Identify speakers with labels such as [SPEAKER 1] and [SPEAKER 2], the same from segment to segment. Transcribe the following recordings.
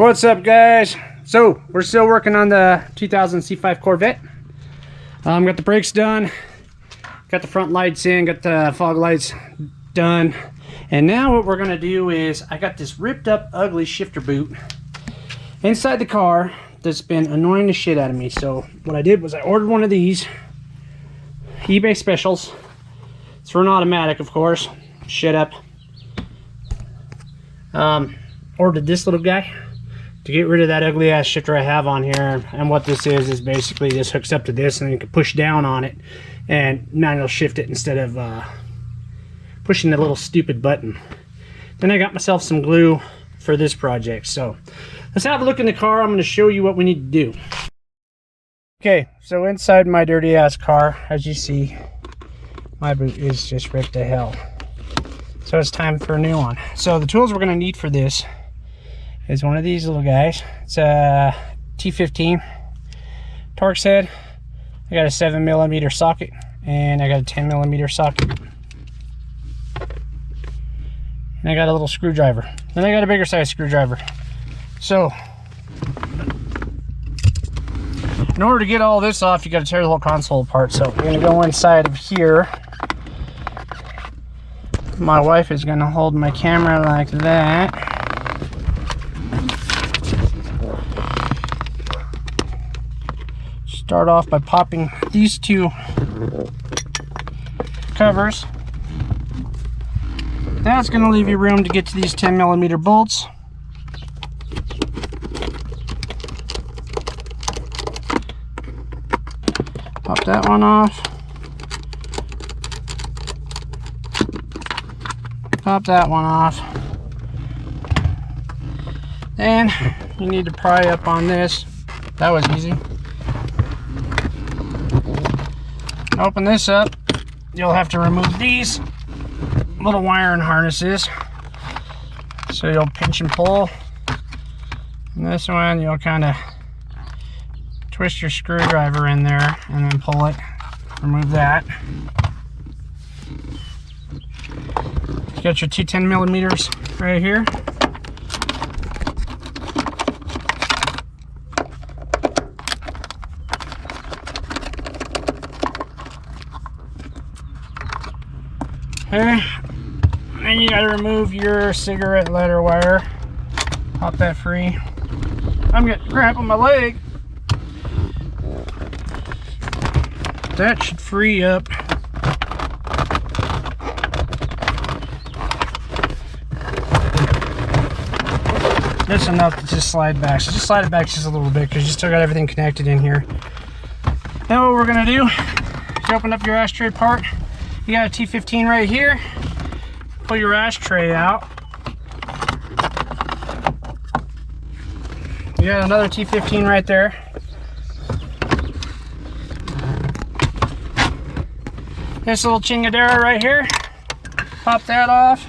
[SPEAKER 1] What's up, guys? So we're still working on the 2000 C5 Corvette. Got the brakes done, got the front lights in, got the fog lights done, and now what we're gonna do is I got this ripped up ugly shifter boot inside the car that's been annoying the shit out of me. So what I did was I ordered one of these eBay specials. It's for an automatic, of course. Shut up. Ordered this little guy to get rid of that ugly ass shifter I have on here. And what this is basically this hooks up to this, and then you can push down on it and manual shift it instead of pushing the little stupid button. Then I got myself some glue for this project. So let's have a look in the car. I'm going to show you what we need to do. Okay, so inside my dirty ass car, as you see, my boot is just ripped to hell. So it's time for a new one. So the tools we're going to need for this is one of these little guys. It's a T15 Torx head. I got a 7mm socket and I got a 10mm socket. And I got a little screwdriver. Then I got a bigger size screwdriver. So in order to get all this off, you got to tear the whole console apart. So we're going to go inside of here. My wife is going to hold my camera like that. Start off by popping these two covers. That's going to leave you room to get to these 10mm bolts. Pop that one off. Pop that one off. Then you need to pry up on this. That was easy. Open this up. You'll have to remove these little wiring harnesses. So you'll pinch and pull. And this one you'll kind of twist your screwdriver in there and then pull it. Remove that. You got your two 10mm right here. Okay. Then you got to remove your cigarette lighter wire. Pop that free. I'm getting crap on my leg. That should free up just enough to just slide back. So just slide it back just a little bit because you still got everything connected in here. Now what we're gonna do is open up your ashtray part. You got a T15 right here. Pull your ashtray out. You got another T15 right there. This little chingadera right here. Pop that off.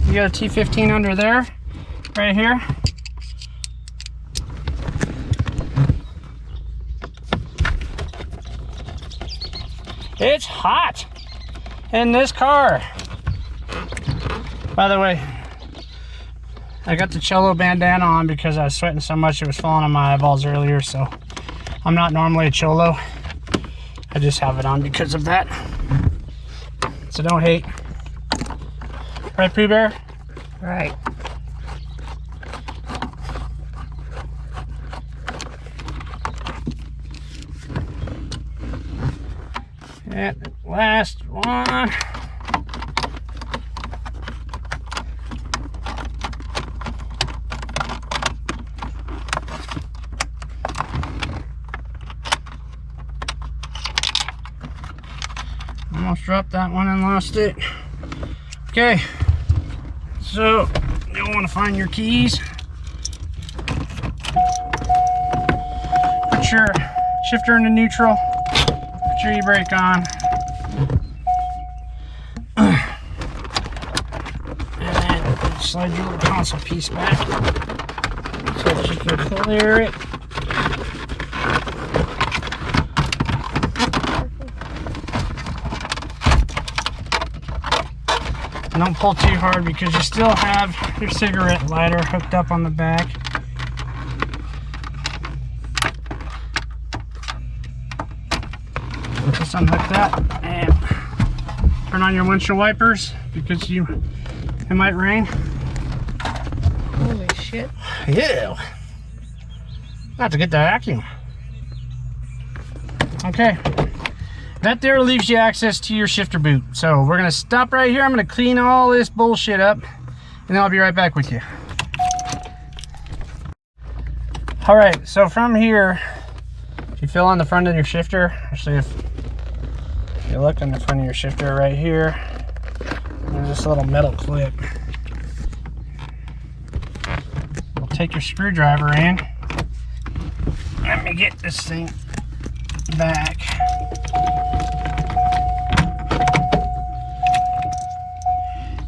[SPEAKER 1] You got a T15 under there. Right here. It's hot in this car. By the way, I got the cello bandana on because I was sweating so much it was falling on my eyeballs earlier. So I'm not normally a cholo. I just have it on because of that. So don't hate. Right, Pooh Bear?
[SPEAKER 2] Right.
[SPEAKER 1] And the last one. Almost dropped that one and lost it. Okay, so you'll want to find your keys. Put your shifter into neutral. Put your e-brake on. And then slide your little console piece back so that you can clear it. don't pull too hard because you still have your cigarette lighter hooked up on the back. Just unhook that and turn on your windshield wipers because it might rain.
[SPEAKER 2] Holy shit.
[SPEAKER 1] Yeah. I have to get the vacuum. Okay. That there leaves you access to your shifter boot. So we're gonna stop right here. I'm gonna clean all this bullshit up and then I'll be right back with you. All right, so from here, if you feel on the front of your shifter, actually if you look on the front of your shifter right here, there's this little metal clip. We'll take your screwdriver in. Let me get this thing back.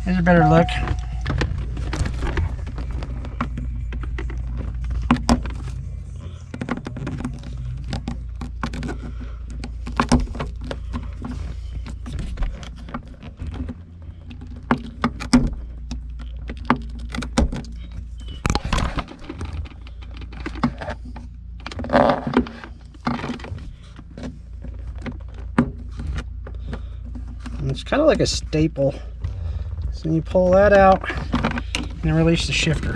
[SPEAKER 1] Here's a better look. And it's kind of like a staple. So you pull that out and release the shifter.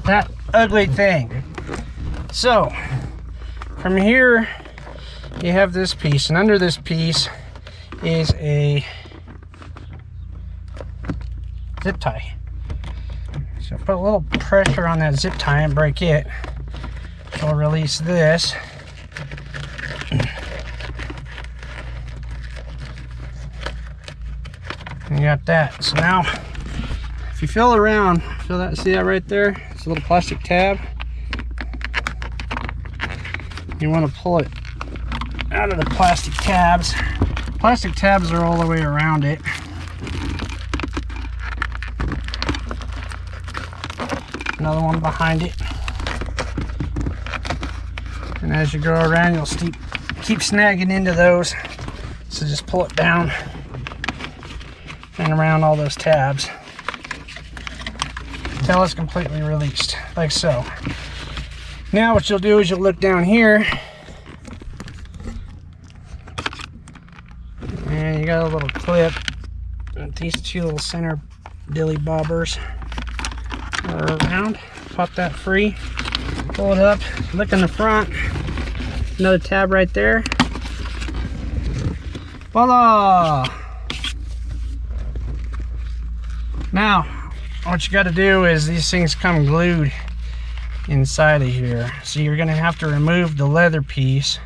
[SPEAKER 1] That ugly thing. So from here you have this piece, and under this piece is a zip tie. So put a little pressure on that zip tie and break it. We'll release this. And you got that. So now if you feel around, feel that, see that right there? It's a little plastic tab. You want to pull it out of the plastic tabs. Plastic tabs are all the way around it. Another one behind it. And as you go around, you'll keep snagging into those. So just pull it down and around all those tabs until it's completely released, like so. Now what you'll do is you'll look down here, and you got a little clip with these two little center dilly bobbers are around. Pop that free, pull it up, look in the front, another tab right there. Voila! Now, what you got to do is these things come glued inside of here. So you're going to have to remove the leather piece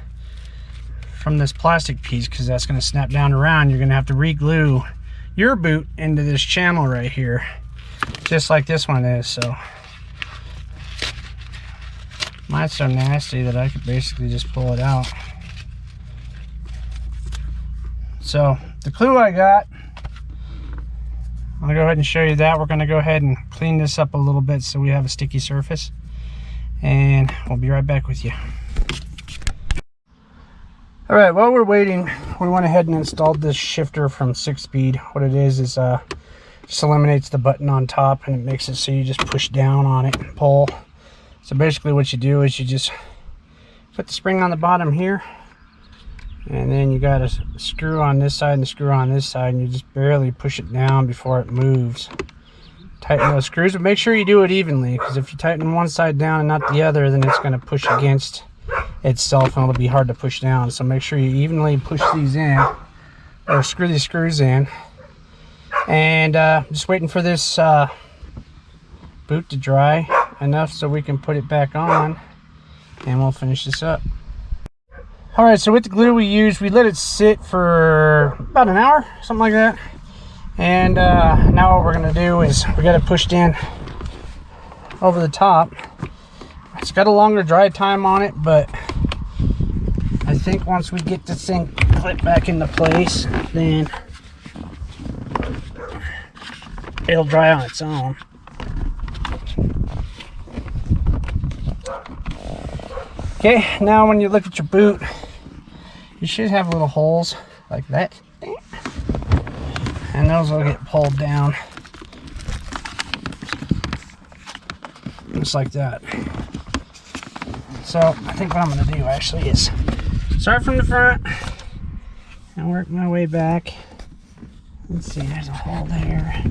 [SPEAKER 1] from this plastic piece because that's going to snap down around. You're going to have to re-glue your boot into this channel right here, just like this one is. So mine's so nasty that I could basically just pull it out. So the clue I got, I'm gonna go ahead and show you that. We're gonna go ahead and clean this up a little bit so we have a sticky surface, and we'll be right back with you. All right, while we're waiting, we went ahead and installed this shifter from 6-speed. What it is just eliminates the button on top, and it makes it so you just push down on it and pull. So basically what you do is you just put the spring on the bottom here, and then you got a screw on this side and a screw on this side, and you just barely push it down before it moves. Tighten those screws, but make sure you do it evenly, because if you tighten one side down and not the other, then it's going to push against itself and it'll be hard to push down. So make sure you evenly push these in, or screw these screws in. And just waiting for this boot to dry enough so we can put it back on, and we'll finish this up. Alright, so with the glue we used, we let it sit for about an hour, something like that. And now what we're going to do is we got it pushed in over the top. It's got a longer dry time on it, but I think once we get this thing clipped back into place, then it'll dry on its own. Okay, now when you look at your boot, you should have little holes like that. and those will get pulled down just like that. So I think what I'm going to do actually is start from the front and work my way back. Let's see, there's a hole there.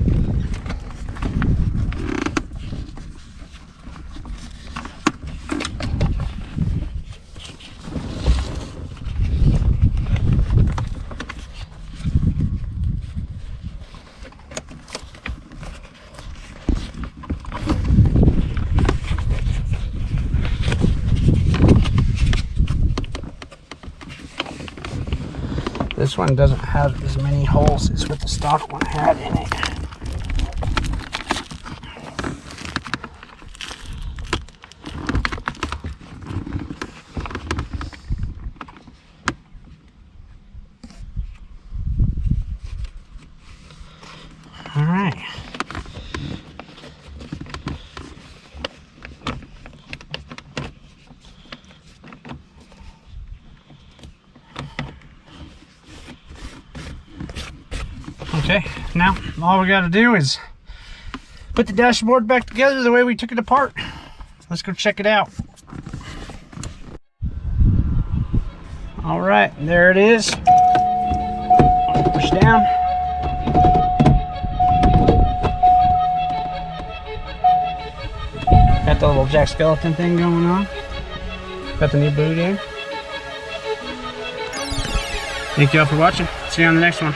[SPEAKER 1] This one doesn't have as many holes as what the stock one had in it. All right. Okay, now all we got to do is put the dashboard back together the way we took it apart. Let's go check it out. All right, there it is. Push down. Got the little jack skeleton thing going on. Got the new boot in. Thank you all for watching. See you on the next one.